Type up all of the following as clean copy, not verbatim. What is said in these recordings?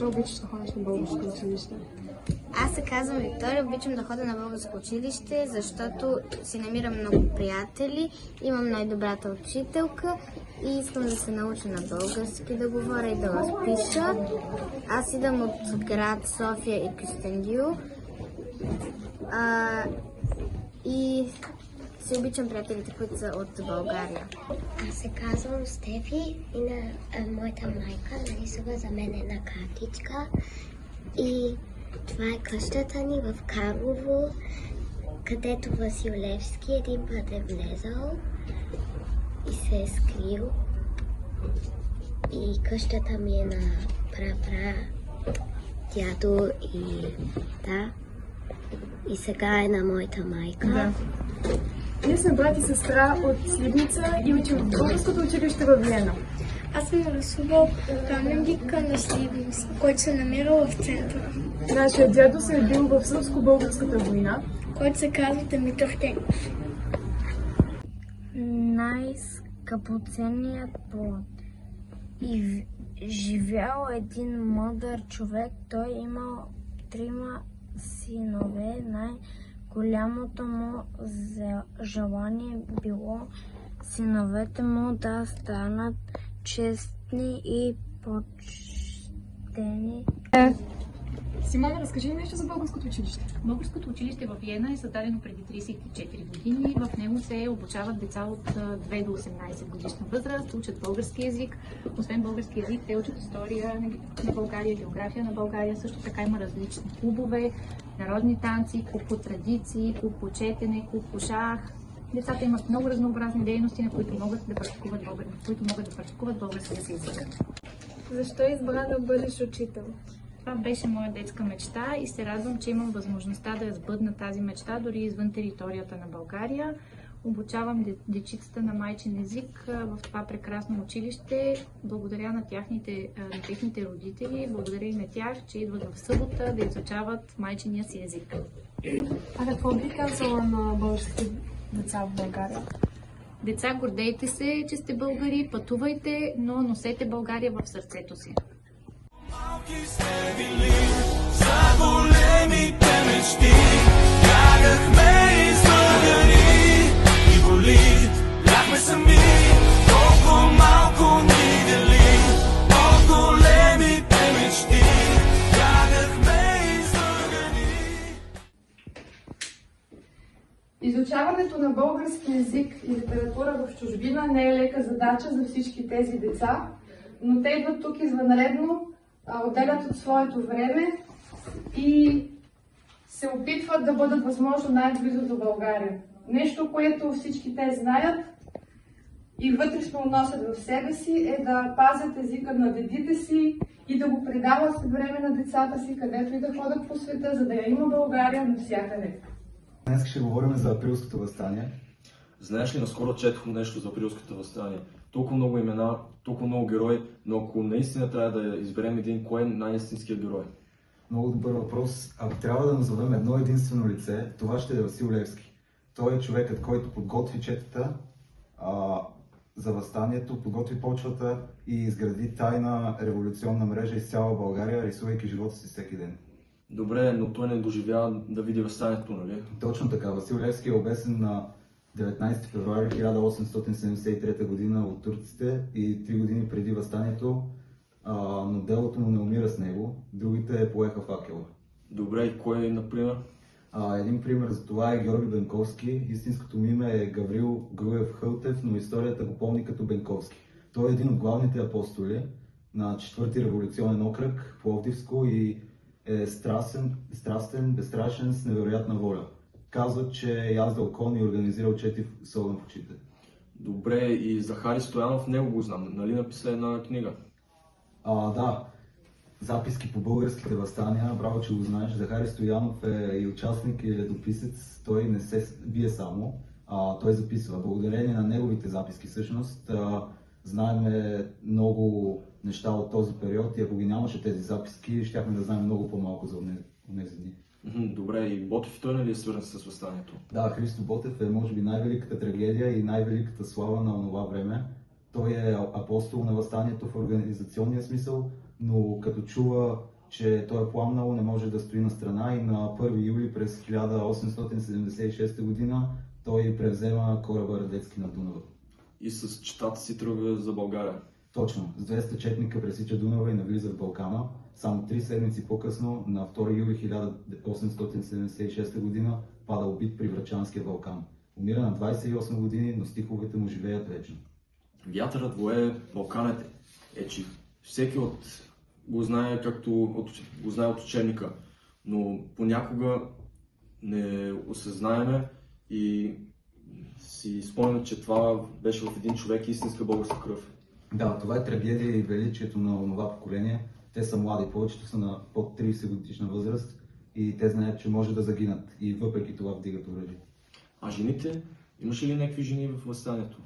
Защо обичаш да ходиш на българско училище? Аз се казвам Виктория, обичам да ходя на българско училище, защото си намирам много приятели, имам най-добрата учителка и искам да се науча на български да говоря и да го пиша. Аз идвам от град София и Кюстендил и си обичам приятелите, които са от България. Аз се казвам Стефи и на моята майка нарисува за мен една картичка и това е къщата ни в Карлово, където Васил Левски един път е влезал и се е скрил. И къщата ми е на пра-пра дядо и да. И сега е на моята майка. Да. Ние сме брат и сестра от Сливница и учим в българското училище в Виена. Аз съм рисувал паметника на Сливница, който се намира в центъра, Нашия дядо се е бил в Сръбско-българската война. който се казва Димитър Тенков. Най-скъпоценният плод. И живял един мъдър човек, той имал 3 синове. Най-голямото му желание било синовете му да станат честни и почтени. Симона, разкажи ни нещо за българското училище. Българското училище в Виена е създадено преди 34 години. В него се обучават деца от 2 до 18 годишна възраст, учат български язик. Освен български язик, те учат история на България, география на България. Също така има различни клубове, народни танци, клуб по традиции, клуб по четене, клуб по шах. Децата имат много разнообразни дейности, на които могат да практикуват българския си език. Защо избра да бъдеш учител? Това беше моя детска мечта и се радвам, че имам възможността да я сбъдна тази мечта дори извън територията на България. Обучавам дечицата на майчин език в това прекрасно училище. Благодаря на техните родители, благодаря и на тях, че идват в събота да изучават майчиния си език. А какво би казала на българските деца в България? Деца, гордейте се, че сте българи, пътувайте, но носете България в сърцето си. Малки сте били за големите мечти, бягахме излъгани и боли, бяхме сами, толкова малко ни дели, от големите мечти, бягахме излъгани. Изучаването на български език и литература в чужбина не е лека задача за всички тези деца, но те идват тук извънредно, отделят от своето време и се опитват да бъдат възможно най-близо до България. Нещо, което всички те знаят и вътрешно носят в себе си, е да пазят езика на дедите си и да го предават след време на децата си, където и да ходят по света, за да я има България навсякъде. Днес ще говорим за Априлското въстание. Знаеш ли, наскоро четох нещо за Априлското въстание. Толкова много имена, толкова много герои, но ако наистина трябва да изберем един, кой е най-истинският герой? Много добър въпрос. Ако трябва да назовем едно единствено лице, това ще е Васил Левски. Той е човекът, който подготви четата за въстанието, подготви почвата и изгради тайна революционна мрежа из цяла България, рисувайки живота си всеки ден. Добре, но той не доживява да види въстанието, нали? Точно така. Васил Левски е обесен на 19 февруари 1873 г. от турците и 3 години преди въстанието, но делото му не умира с него, другите поеха факела. Добре, и кой, например? Един пример за това е Георги Бенковски. Истинското му име е Гаврил Груев Хълтев, но историята го помни като Бенковски. Той е един от главните апостоли на 4-ти революционен окръг, Пловдивско, и е страстен, безстрашен, с невероятна воля. Казват, че е яздал кон и организирал четив с огън в очите. Добре, и Захари Стоянов, него го знам. Нали написа една книга? Да. Записки по българските въстания. Браво, че го знаеш. Захари Стоянов е и участник, и летописец. Той не се бие само. Той записва. Благодарение на неговите записки, всъщност, знаем много неща от този период и ако ги нямаше тези записки, щяхме да знаем много по-малко за тези дни. Добре, и Ботев той нали е свързан с въстанието? Да, Христо Ботев е може би най-великата трагедия и най-великата слава на онова време. Той е апостол на въстанието в организационния смисъл, но като чува че той е пламнал, не може да стои на страна и на 1 юли през 1876 година той превзема кораба Радецки на Дунава. И с четата си тръгва за България. Точно, с 200 четника пресича Дунава и навлиза в Балкана. Само 3 седмици по-късно, на 2 юли 1876 година, пада убит при Врачанския Балкан. Умира на 28 години, но стиховете му живеят вечно. Вятърът вое Балканите. Че всеки го знае, го знае от учебника, но понякога не осъзнаеме и си спомняме, че това беше в един човек истинска българска кръв. Да, това е трагедия и величието на това поколение. Те са млади, повечето са на под 30 годишна възраст и те знаят, че може да загинат и въпреки това вдигат оръжие. А жените? Имаше ли някакви жени в въстанието?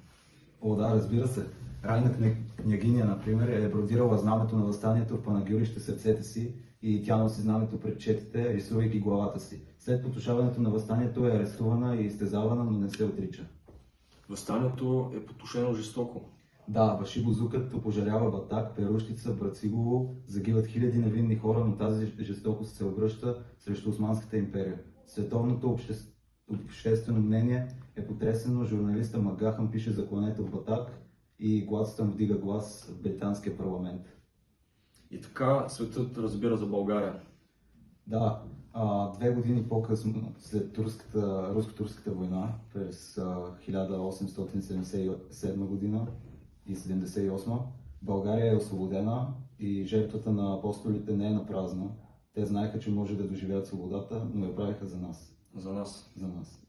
О, да, разбира се. Райна княгиня, например, е бродирала знамето на въстанието в панагюрище сърцете си и тя носи знамето пред четите, рисувайки главата си. След потушаването на въстанието е арестувана и изтезавана, но не се отрича. Въстанието е потушено жестоко. Да, Башибозукът опожарява Батак, Перущица, Брацигово, загиват хиляди невинни хора, но тази жестокост се обръща срещу Османската империя. Световното обществено мнение е потресено, журналиста Магахан пише за клането в Батак и Гладстън вдига глас в британския парламент. И така светът разбира за България. Да, 2 години по-късно, след руско-турската война, през 1877 година и 78, България е освободена и жертвата на апостолите не е напразна. Те знаеха, че може да доживеят свободата, но я правиха за нас. За нас. За нас.